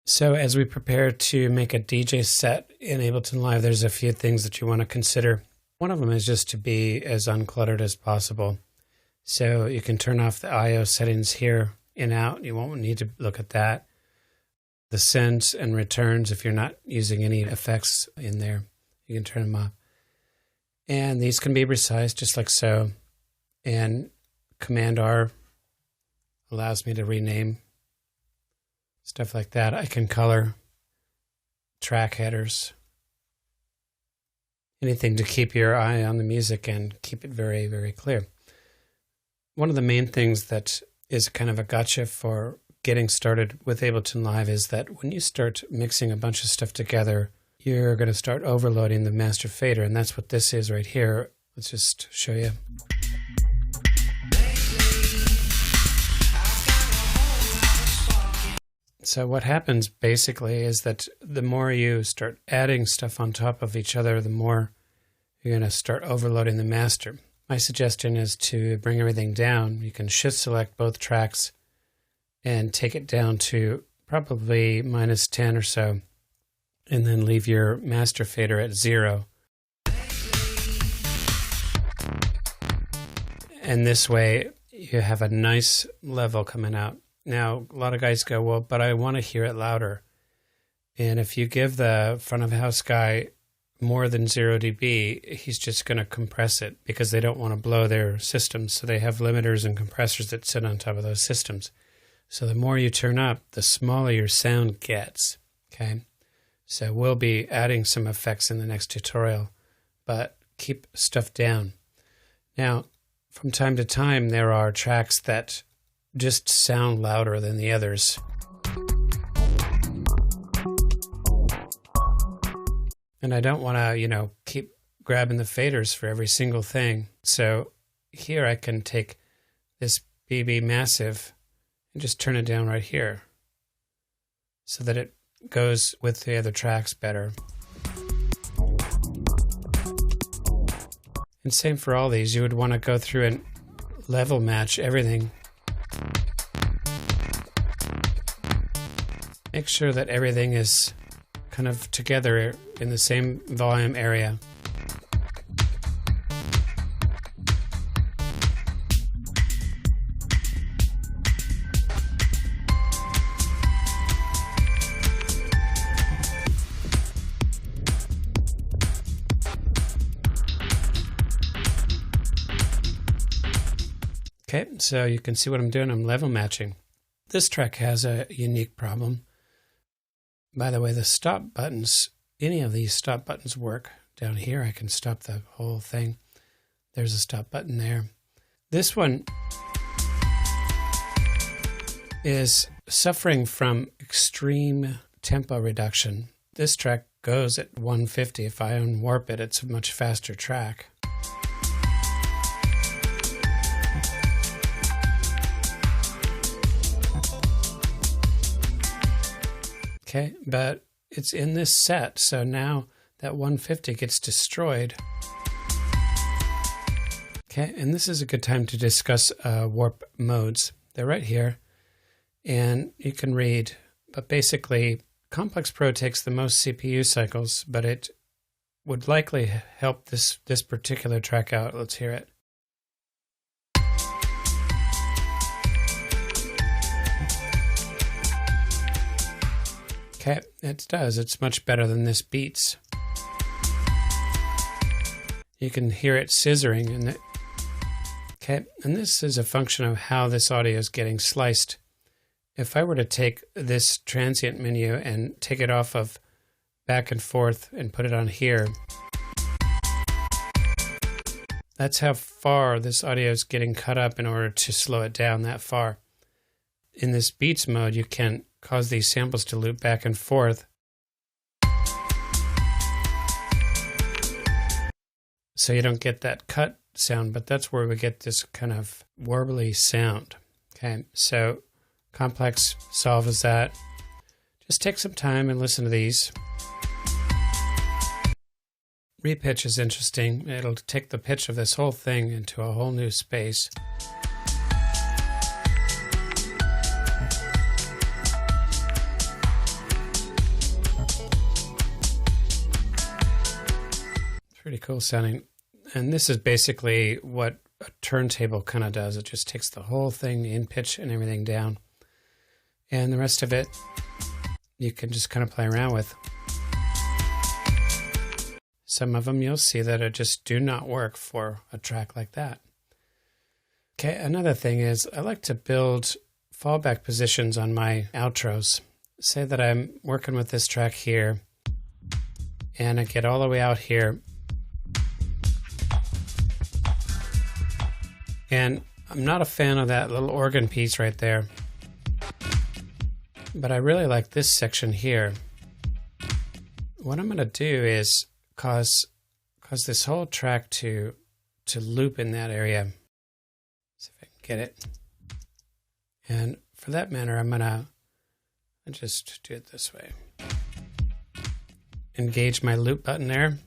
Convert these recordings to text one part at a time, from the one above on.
So as we prepare to make a DJ set in Ableton Live, there's a few things that you want to consider. One of them is just to be as uncluttered as possible. So you can turn off the I/O settings here and out. You won't need to look at that. The sends and returns, if you're not using any effects in there, you can turn them off. And these can be resized just like so. And Command R allows me to rename stuff like that. I can color track headers. Anything to keep your eye on the music and keep it very, very clear. One of the main things that is kind of a gotcha for getting started with Ableton Live is that when you start mixing a bunch of stuff together, you're going to start overloading the master fader, and that's what this is right here. Let's just show you. So what happens basically is that the more you start adding stuff on top of each other, the more you're going to start overloading the master. My suggestion is to bring everything down. You can shift select both tracks and take it down to probably -10 or so, and then leave your master fader at 0. And this way you have a nice level coming out. Now, a lot of guys go, well, but I want to hear it louder. And if you give the front of house guy more than 0 dB, he's just going to compress it because they don't want to blow their systems. So they have limiters and compressors that sit on top of those systems. So the more you turn up, the smaller your sound gets. Okay. So we'll be adding some effects in the next tutorial, but keep stuff down. Now, from time to time, there are tracks that just sound louder than the others. And I don't want to, keep grabbing the faders for every single thing. So here I can take this BB Massive and just turn it down right here so that it goes with the other tracks better. And same for all these. You would want to go through and level match everything. Make sure that everything is kind of together in the same volume area. Okay, so you can see what I'm doing. I'm level matching. This track has a unique problem. By the way, the stop buttons, any of these stop buttons work. Down here, I can stop the whole thing. There's a stop button there. This one is suffering from extreme tempo reduction. This track goes at 150. If I unwarp it, it's a much faster track. Okay, but it's in this set, so now that 150 gets destroyed. Okay, and this is a good time to discuss warp modes. They're right here, and you can read, but basically Complex Pro takes the most CPU cycles, but it would likely help this particular track out. Let's hear it. Okay, it does. It's much better than this Beats. You can hear it scissoring. Okay, and this is a function of how this audio is getting sliced. If I were to take this transient menu and take it off of back and forth and put it on here, that's how far this audio is getting cut up in order to slow it down that far. In this Beats mode, you can cause these samples to loop back and forth. So you don't get that cut sound, but that's where we get this kind of warbly sound. Okay, so Complex solves that. Just take some time and listen to these. Repitch is interesting. It'll take the pitch of this whole thing into a whole new space. pretty cool sounding. And this is basically what a turntable kind of does. It just takes the whole thing in pitch and everything down. And the rest of it, you can just kind of play around with. Some of them you'll see that it just do not work for a track like that. Okay, another thing is I like to build fallback positions on my outros. Say that I'm working with this track here, and I get all the way out here, and I'm not a fan of that little organ piece right there, but I really like this section here. What I'm going to do is cause this whole track to loop in that area. See if I can get it. And for that matter, I'm going to just do it this way. Engage my loop button there.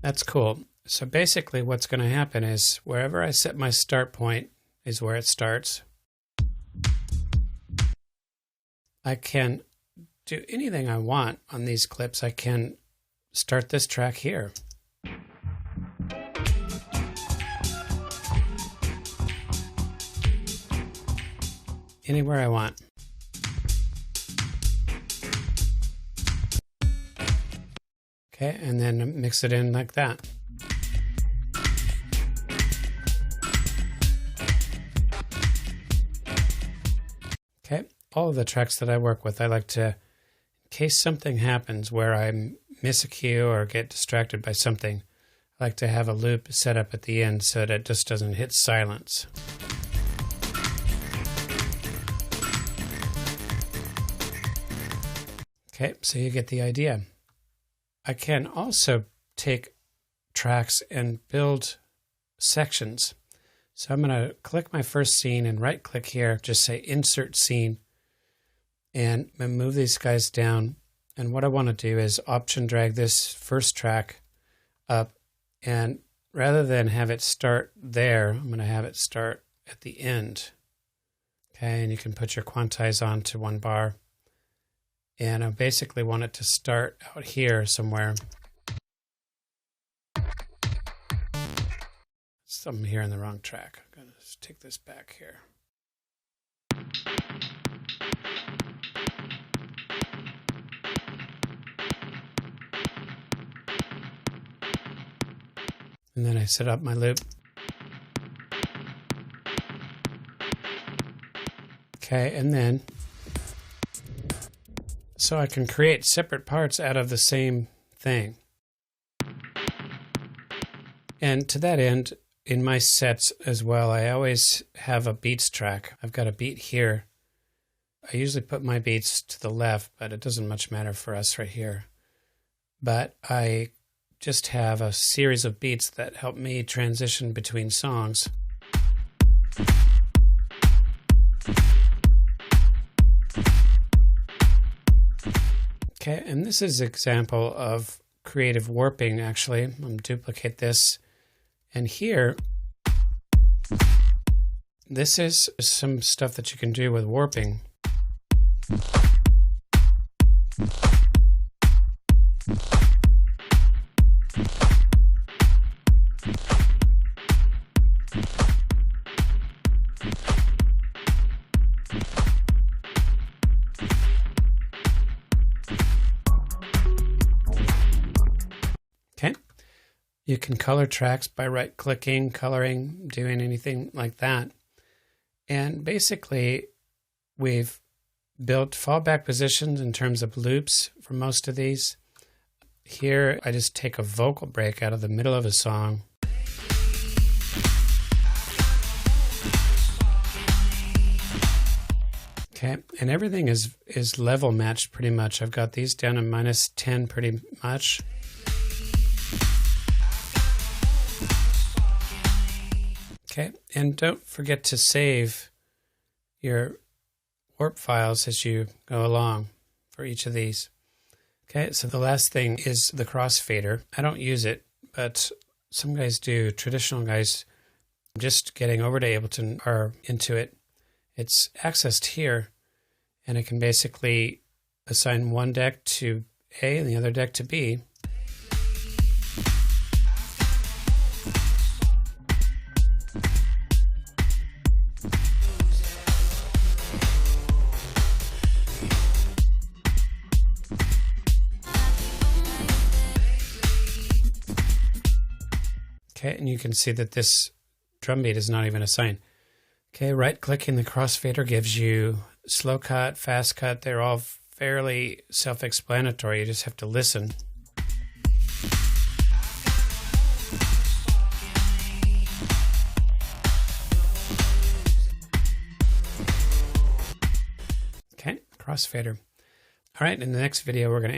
That's cool. So basically what's going to happen is wherever I set my start point is where it starts. I can do anything I want on these clips. I can start this track here. Anywhere I want. Okay, and then mix it in like that. Okay, all of the tracks that I work with, I like to, in case something happens where I miss a cue or get distracted by something, I like to have a loop set up at the end so that it just doesn't hit silence. Okay, so you get the idea. I can also take tracks and build sections. So I'm going to click my first scene and right click here, just say insert scene, and move these guys down. And what I want to do is option drag this first track up, and rather than have it start there, I'm going to have it start at the end. Okay, and you can put your quantize on to 1 bar. And I basically want it to start out here somewhere. I'm here in the wrong track. I'm going to take this back here. And then I set up my loop. Okay, and then so I can create separate parts out of the same thing. And to that end, in my sets as well, I always have a beats track. I've got a beat here. I usually put my beats to the left, but it doesn't much matter for us right here. But I just have a series of beats that help me transition between songs. Okay, and this is an example of creative warping, actually. I'm going to duplicate this. And here, this is some stuff that you can do with warping. Okay. You can color tracks by right-clicking, coloring, doing anything like that. And basically, we've built fallback positions in terms of loops for most of these. Here, I just take a vocal break out of the middle of a song. Okay, and everything is level matched pretty much. I've got these down to -10 pretty much. Okay, and don't forget to save your warp files as you go along for each of these. Okay, so the last thing is the crossfader. I don't use it, but some guys do. Traditional guys Just getting over to Ableton or into it, it's accessed here, and it can basically assign one deck to A and the other deck to B. Okay, and you can see that this drum beat is not even assigned. Okay, right-clicking the crossfader gives you slow cut, fast cut. They're all fairly self-explanatory. You just have to listen. Okay, crossfader. All right, in the next video, we're going to